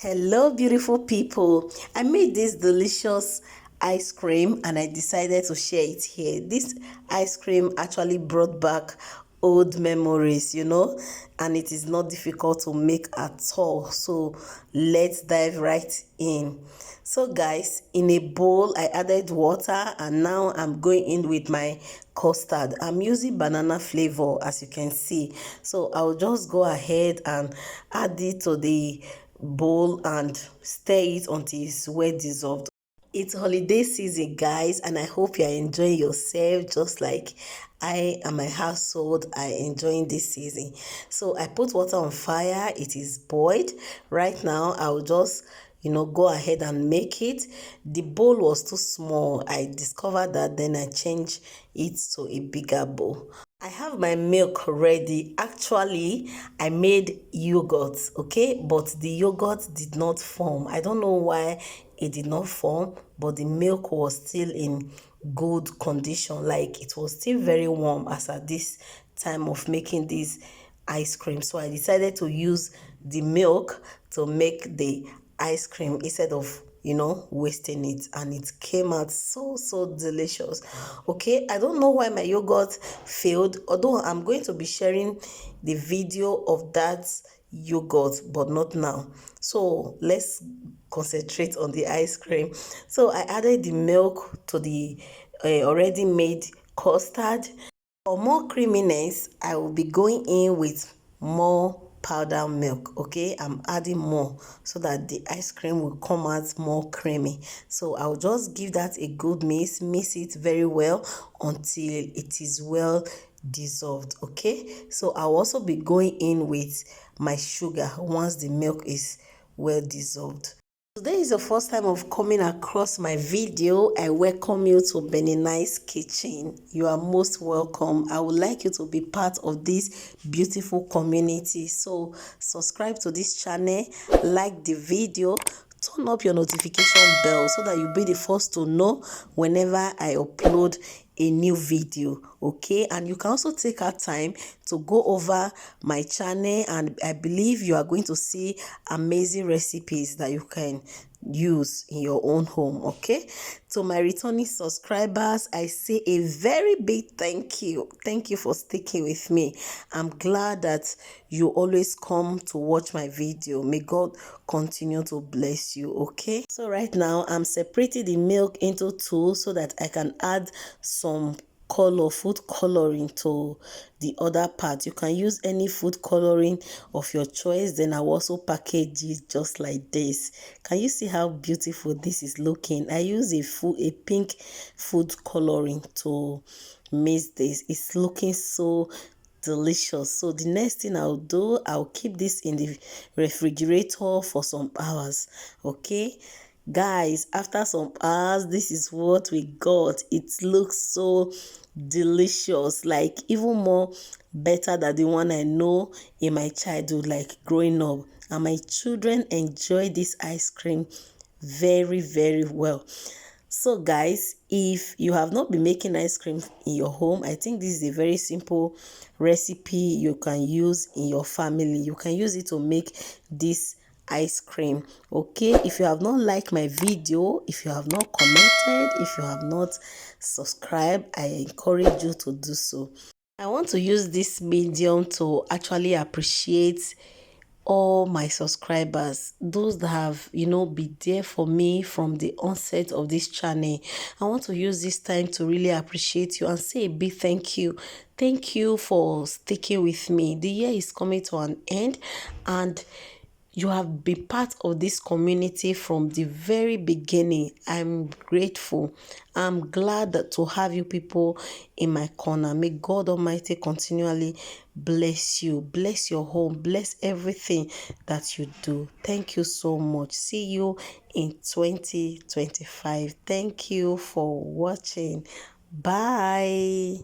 Hello, beautiful people. I made this delicious ice cream and I decided to share it here. This ice cream actually brought back old memories, and it is not difficult to make at all. So let's dive right in. So, guys, in a bowl, I added water and now I'm going in with my custard. I'm using banana flavor, as you can see. So I'll just go ahead and add it to the bowl and stir it until it's well dissolved. It's holiday season, guys, and I hope you're enjoying yourself just like I and my household are enjoying this season. So I put water on fire, it is boiled. Right now, I'll just go ahead and make it. The bowl was too small. I discovered that, then I changed it to a bigger bowl. I have my milk ready. Actually, I made yogurt, okay? But the yogurt did not form. I don't know why it did not form, but the milk was still in good condition. Like it was still very warm as at this time of making this ice cream. So I decided to use the milk to make the ice cream instead of wasting it, and it came out so delicious. Okay, I don't know why my yogurt failed, although I'm going to be sharing the video of that yogurt, but not now. So let's concentrate on the ice cream. So I added the milk to the already made custard. For more creaminess, I will be going in with more powder milk. Okay, I'm adding more so that the ice cream will come out more creamy. So I'll just give that a good mix it very well until it is well dissolved. Okay, so I'll also be going in with my sugar once the milk is well dissolved. Today is the first time of coming across my video. I welcome you to Benini's Kitchen. You are most welcome. I would like you to be part of this beautiful community. So subscribe to this channel, like the video, turn up your notification bell so that you'll be the first to know whenever I upload a new video. Okay, and you can also take our time to go over my channel, and I believe you are going to see amazing recipes that you can use in your own home. Okay, to my returning subscribers, I say a very big thank you for sticking with me. I'm glad that you always come to watch my video. May God continue to bless you. Okay, so right now I'm separating the milk into two so that I can add some food coloring to the other part. You can use any food coloring of your choice. Then I'll also package it just like this. Can you see how beautiful this is looking? I use a pink food coloring to mix this. It's looking so delicious. So the next thing I'll do, I'll keep this in the refrigerator for some hours. Okay, guys, after some hours, this is what we got. It looks so delicious, like even more better than the one I know in my childhood, like growing up. And my children enjoy this ice cream very well. So guys, if you have not been making ice cream in your home, I think this is a very simple recipe you can use in your family. You can use it to make this ice cream. Okay, if you have not liked my video, if you have not commented, if you have not subscribed, I encourage you to do so. I want to use this medium to actually appreciate all my subscribers, those that have been there for me from the onset of this channel. I want to use this time to really appreciate you and say a big thank you for sticking with me. The year is coming to an end, and you have been part of this community from the very beginning. I'm grateful. I'm glad to have you people in my corner. May God Almighty continually bless you, bless your home, bless everything that you do. Thank you so much. See you in 2025. Thank you for watching. Bye.